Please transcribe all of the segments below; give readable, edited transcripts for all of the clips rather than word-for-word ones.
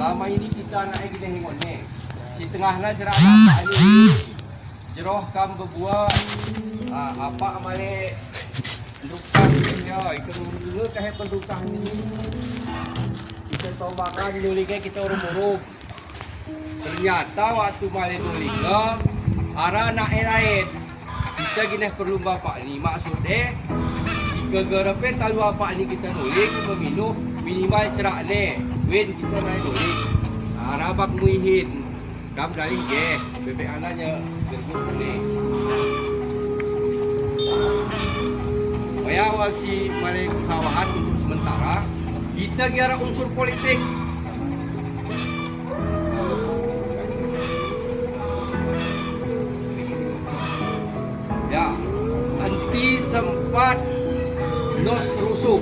Selama ini kita nak gini hengon ni. Si tengahna jerak apa ni? Jeroh kam berbuat. Apa amale luka dia ikan dulu kah pendukah ni. Kita tahu makan nuliga kita urung-urung. Ternyata waktu male nuliga arah nak lain. Kita gini perlu bapak ni maksudnya jika gerapen tahu apa ni kita nulis meminum minimal cerak ni wen kita naik nulis rabak muihin kam dari ke bebek anaknya gergut ni ya wasi balik usahawan untuk sementara kita kira unsur politik ya anti sempat nos rusuk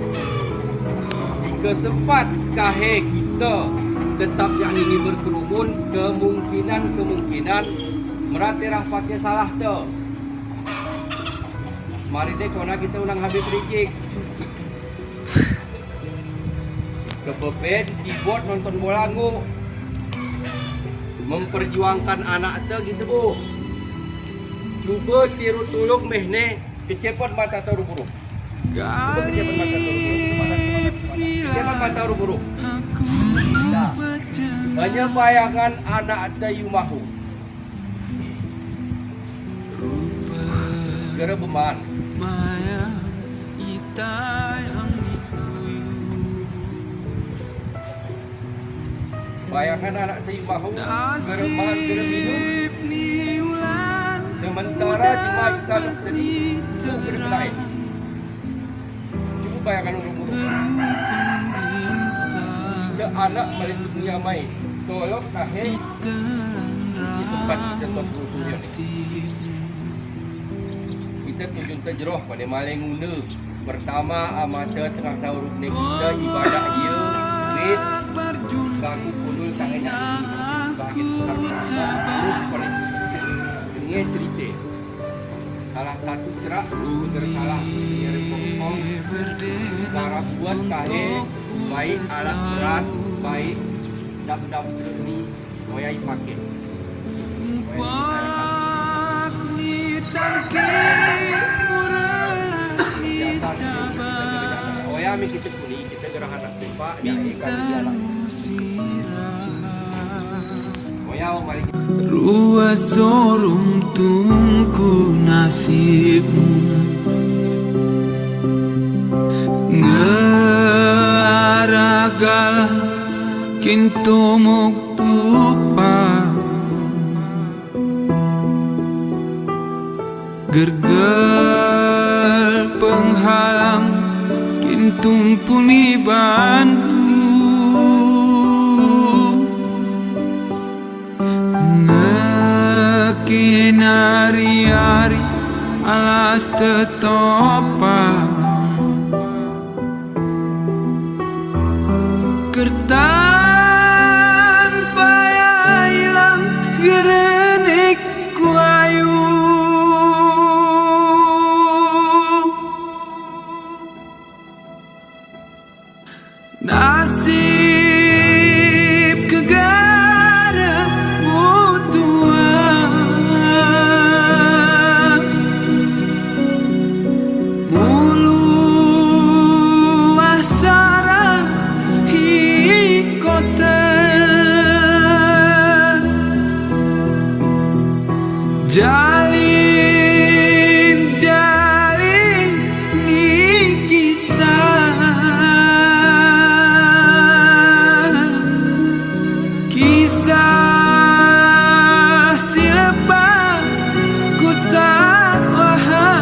jika sempat kahe kita tetap yang ini berkerumun kemungkinan meratirah pakai salah tu mari deh kona kita unang Habib Rizik kebeben keyboard nonton bola ngu memperjuangkan anak tu gitu bu cuba tiru tulung mehne kecepot mata teruburu Kecepot mata teruburu banyak bayangan anak Dayumahu Gara beman bayangan anak Dayumahu Gara beman, gara minum sementara cuma ikan itu berkelain cuba bayangkan urung-urung ada anak balik dunia main tolong kaheh disempat kita tos usulnya kita tujuan terjeroh pada maling guna pertama amata tengah tahun ni kita ibadah dia wait bagu pulul tangannya bagi tukar terus paling ini cerita salah satu cerak salah dia repotong cara buat kaheh baik alat berat baik dam-dam ini moyai pakai oya mi kita kuni kita gerah anak tempat ya ikan jalan oya mari ruas sorong tungku nasibmu ngaragala kinto muktupa gergal penghalang kintung puni bantu ngekinari-ari alas tetopang kertan payah hilang gerenik kuayu nasib kegara mutua mulu asara kota jalin ni kisah si lepas kusawahan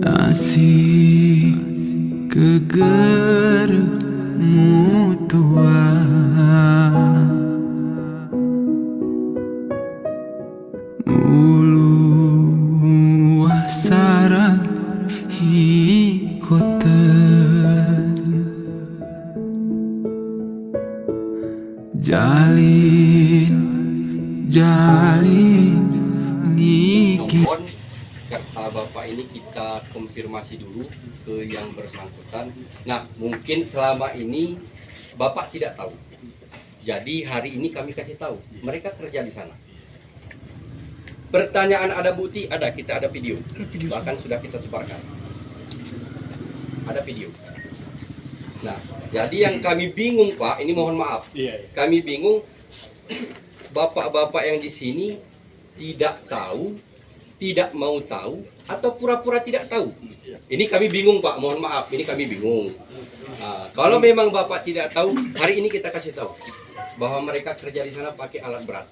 Nasib keger mutua niki. Mohon kata Bapak ini kita konfirmasi dulu ke yang bersangkutan. Nah, mungkin selama ini Bapak tidak tahu. Jadi hari ini kami kasih tahu, mereka kerja di sana. Pertanyaan ada bukti? Ada, kita ada video. Bahkan sudah kita sebarkan. Ada video. Nah, jadi yang kami bingung Pak, ini mohon maaf. Kami bingung, bapak-bapak yang di sini tidak tahu, tidak mau tahu, atau pura-pura tidak tahu. Ini kami bingung Pak, mohon maaf, ini kami bingung. Nah, kalau memang Bapak tidak tahu, hari ini kita kasih tahu bahwa mereka kerja di sana pakai alat berat.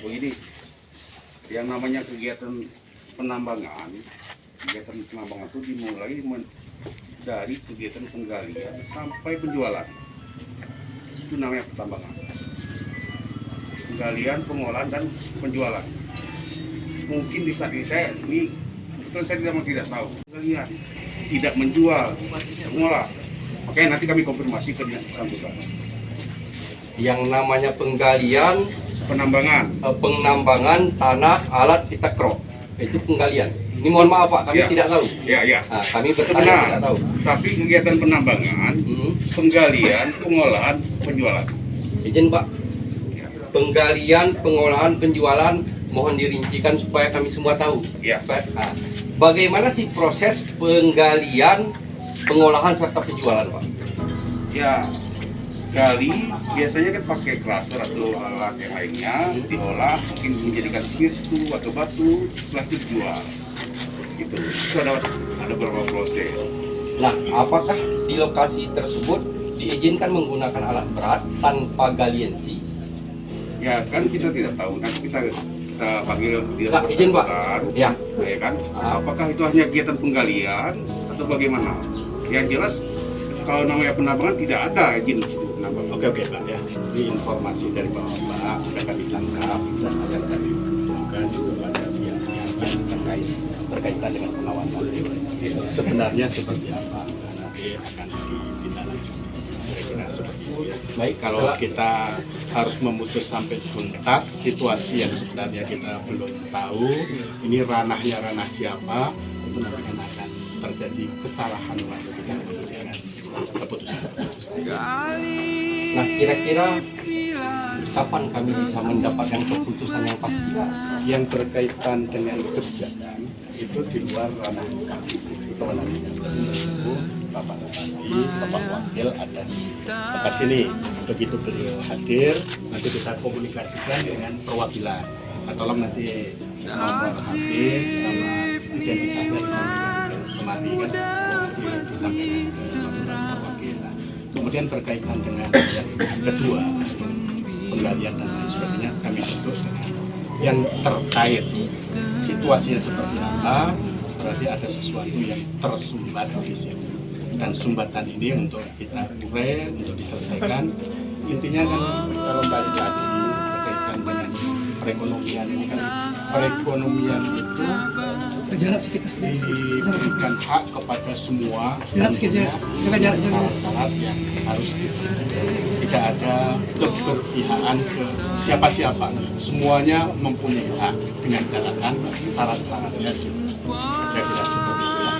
Begini, yang namanya kegiatan penambangan itu dimulai dari kegiatan penggalian sampai penjualan. Itu namanya pertambangan. Penggalian, pengolahan, dan penjualan. Mungkin di saat ini saya tidak tahu. Penggalian, tidak menjual, mengolah. Oke, nanti kami konfirmasi ke dinas bersangkutan. Yang namanya penggalian, penambangan tanah alat kita krop, itu penggalian. Ini mohon maaf Pak, kami tidak tahu. Ya. Nah, kami bertanya tidak tahu. Tapi kegiatan penambangan, penggalian, pengolahan, penjualan. Izin Pak, penggalian, pengolahan, penjualan, mohon dirincikan supaya kami semua tahu. Ya. Nah, bagaimana sih proses penggalian, pengolahan serta penjualan Pak? Ya, gali biasanya kan pakai klaser atau alat yang lainnya, diolah mungkin menjadikan spiritu atau batu, setelah itu dijual. Itu ada beberapa proses. Nah, apakah di lokasi tersebut diizinkan menggunakan alat berat tanpa galiensi? Ya kan kita tidak tahu, nanti kita panggil dinas Nah, izin Pak. bersangkutan, Ya. ya kan? Apakah itu hanya kegiatan penggalian atau bagaimana? Yang jelas kalau namanya penambangan tidak ada izin di situ penambangan. Oke Pak ya, ini informasi dari Bapak sudah kami tangkap dan akan kami tunjukkan kepada pihak yang berkaitan dengan pengawasan. Sebenarnya seperti apa? Nanti akan ditindaklanjuti. Kira-kira seperti itu ya. Baik, Kalau kita harus memutus sampai tuntas situasi yang sebenarnya kita belum tahu, ini ranah siapa, itu nanti akan terjadi kesalahan waktu kita memberikan keputusan. Nah, kira-kira kapan kami bisa mendapatkan keputusan yang pasti? Yang berkaitan dengan kerjaan itu di luar ranah kami. Kewenangannya Bapak Bupati, Bapak Wakil ada di tempat sini. Begitu beliau hadir, nanti kita komunikasikan dengan perwakilan. Nah, tolong nanti nomor HP sama identitasnya disampaikan kemari kan, disampaikan ke perwakilan. Kemudian berkaitan dengan yang kedua, penggalian dan lain sebagainya, kami putus yang terkait situasinya seperti apa, berarti ada sesuatu yang tersumbat di situ. Dan sumbatan ini untuk kita urai, untuk diselesaikan. Intinya kan kalau balik lagi berkaitan dengan perekonomian ini kan, perekonomian itu diberikan hak kepada semua, syarat-syarat yang harus dipenuhi. Tidak ada keberpihakan ke siapa-siapa, semuanya mempunyai hak dengan catatan syarat-syaratnya juga. Saya kira seperti itu ya.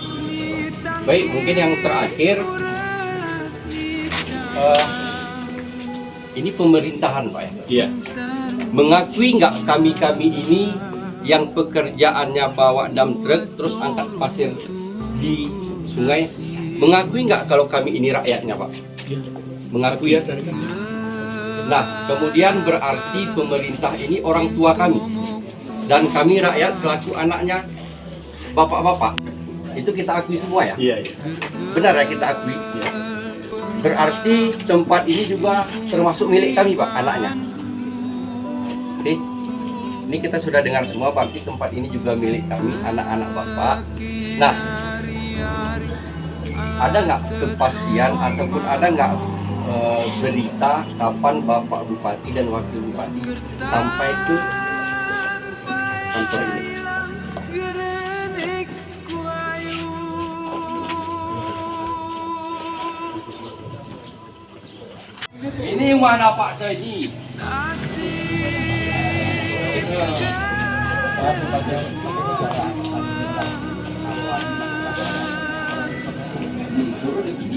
Baik, mungkin yang terakhir, ini pemerintahan Pak ya? Iya. Mengakui nggak kami ini yang pekerjaannya bawa dump truck terus angkat pasir di sungai, mengakui nggak kalau kami ini rakyatnya Pak? Mengakui ya? Nah, kemudian berarti pemerintah ini orang tua kami dan kami rakyat selaku anaknya bapak-bapak. Itu kita akui semua ya? Iya, iya. Benar ya, kita akui. Iya. Berarti tempat ini juga termasuk milik kami Pak, anaknya. Oke. Ini kita sudah dengar semua, berarti tempat ini juga milik kami, anak-anak Bapak. Nah, ada nggak kepastian ataupun ada nggak berita kapan Bapak Bupati dan Wakil Bupati sampai ke kantor ini? Ini Ini mana Pak Teh ini?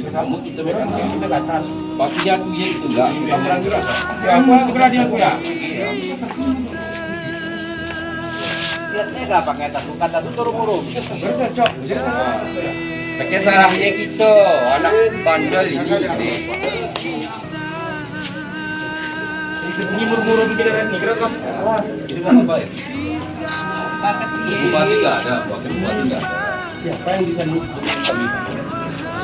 Kamu kita megang kita ke atas. Pakinya tuh ya itu enggak. Kita gerak. Ya, aku berani aku ya. Lihatnya enggak pakai atas bukan atas turun-turun. Bercocok. Pakai salahnya kita, anak bandel ini. Ini murmuru di daerah ini kira kan. Ini apa ya? Bupati nggak ada, wakil bupati nggak ada. Siapa yang bisa kami?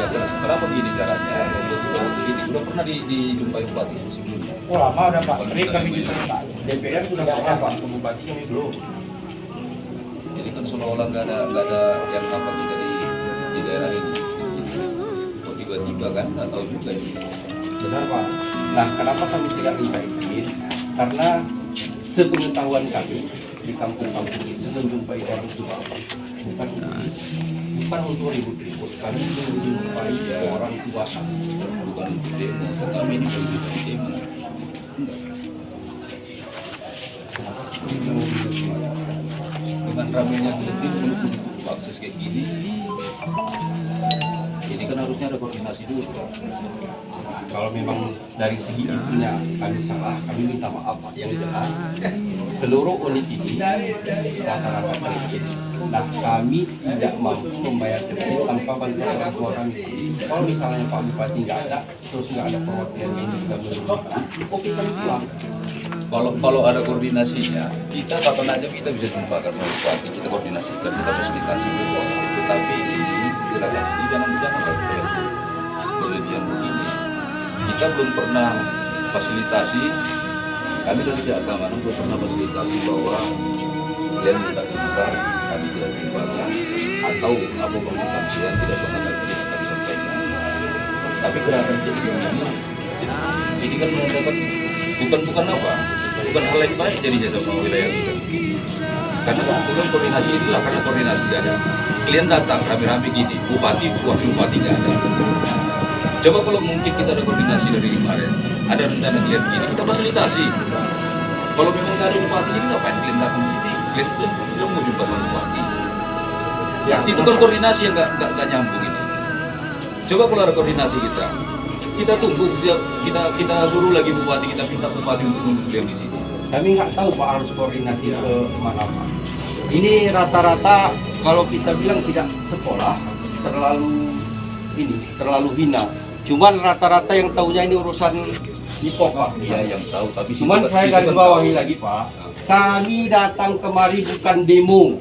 Ya, kenapa begini caranya? Begini, sudah pernah dijumpai bupati sebelumnya. Oh lama udah Pak, sering kami juga Pak. DPR sudah ada Pak, ke bupati ini belum. Jadi kan seolah-olah nggak ada yang apa kita di daerah ini. Kok tiba-tiba kan nggak tahu juga ini. Benar Pak. Nah, kenapa kami tidak minta izin? Karena sepengetahuan kami di kampung-kampung itu menjumpai orang tua bukan untuk ribut-ribut. Kami menjumpai orang tua kami Bukan untuk demo, tetapi ini bukan demo. Dengan ramainya meeting akses kayak gini, ini kan harusnya ada koordinasi dulu. Kalau memang dari segi itunya kami salah, kami minta maaf Pak. Yang jelas seluruh unit ini rata-rata kredit. Nah, kami tidak mampu membayar kredit tanpa bantuan orang tua kami. Kalau misalnya Pak Bupati nggak ada, terus nggak ada perwakilan yang juga menurut kami, oke kami pulang. Kalau ada koordinasinya, kita kapan aja kita bisa jumpa kan sama bupati, kita koordinasikan, kita fasilitasi besok. Tetapi ini silakan jangan berlebihan begini. Kita belum pernah fasilitasi, kami dari pihak keamanan belum pernah fasilitasi bahwa kalian minta jumpa, kami tidak jumpakan, atau apa permintaan kalian tidak pernah kami sampaikan. Tapi gerakan ini kan menandakan bukan apa, bukan hal yang baik jadinya sama wilayah kita. Karena kebetulan koordinasi itulah, karena koordinasi tidak ada. Kalian datang rame-rame gini, bupati, wakil bupati tidak ada. Coba kalau mungkin kita ada koordinasi dari kemarin, ada rencana kalian gini, kita fasilitasi. Kalau memang nggak ada bupati ini ngapain kalian datang ke sini? Kalian mau jumpa sama bupati. Ya, itu kan koordinasi yang nggak nyambung ini. Coba kalau ada koordinasi kita tunggu, kita suruh lagi bupati, kita minta bupati untuk nunggu kalian di sini. Kami nggak tahu Pak harus koordinasi ke mana Pak. Ini rata-rata kalau kita bilang tidak sekolah terlalu hina. Cuman rata-rata yang tahunya ini urusan hipok Pak. Iya yang tahu, tapi Cuman saya garis bawahi lagi Pak. Kami datang kemari bukan demo.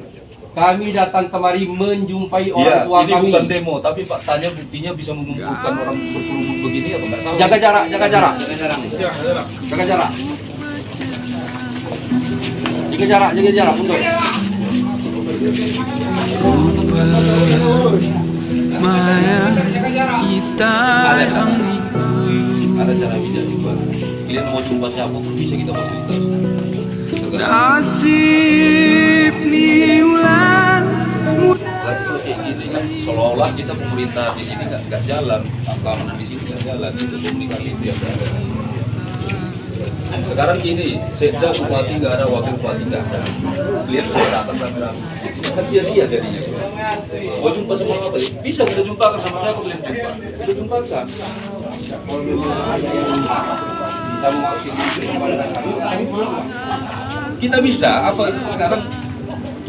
Kami datang kemari menjumpai orang tua ini kami. bukan demo, tapi Pak tanya buktinya bisa mengumpulkan orang berkerumun begini apa nggak salah? Jaga jarak, jaga jarak. Jaga jarak. Jaga jarak, mundur. Maya itarang Ada cara bijak juga. Kalian mau jumpa siapa pun bisa kita fasilitasi. nasib ni ulan muda. Tapi kalau kayak gini kan seolah-olah kita pemerintah di sini nggak jalan, keamanan di sini nggak jalan, itu komunikasi itu yang ada. Sekarang gini, sejak bupati nggak ada, wakil bupati nggak ada, kalian sudah datang rame-rame, kan sia-sia jadinya. Mau jumpa sama apa? Bisa kita jumpakan sama siapa kalian jumpa? Kita jumpakan. Kalau memang ada yang bisa mewakili kami pulang. Kita bisa, apa sekarang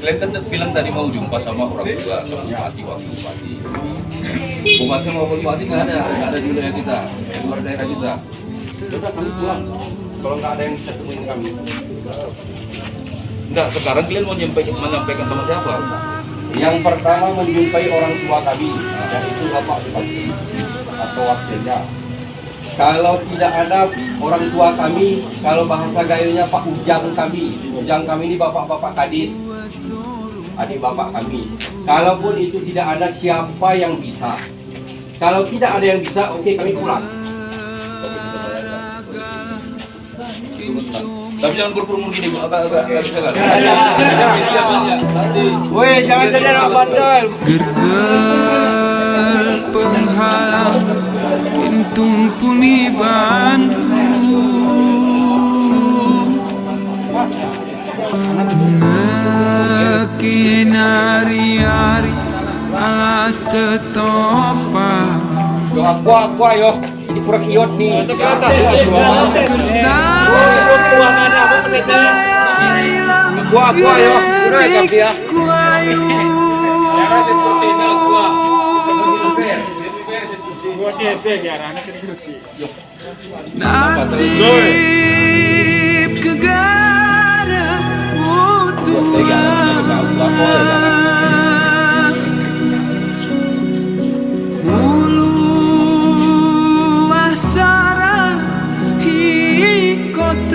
kalian kan bilang tadi mau jumpa sama orang tua, sama bupati, wakil bupati. Bupati sama wakil bupati nggak ada di wilayah kita, di luar daerah kita. Sudah kami pulang. Kalau nggak ada yang bisa temuin kami. Enggak, sekarang kalian mau menyampaikan sama siapa? Yang pertama menjumpai orang tua kami, yaitu Bapak Bupati atau wakilnya. Kalau tidak ada orang tua kami, kalau bahasa gayanya Pak Ujang kami. Ujang kami ini bapak-bapak kadis, adik bapak kami. Kalaupun itu tidak ada, siapa yang bisa? Kalau tidak ada yang bisa, oke kami pulang. Tapi jangan berkerumun gini, agak bisa kan? Woi, jangan jadi anak bandel. Gerger penghalang pintung puni bantu mas tertopak Yo aku yo. Ini kurang iot nih. Untuk ke atas ya, Aku yo. Udah ya dia. Nasib kegara Tuhan Mulu asara hikotan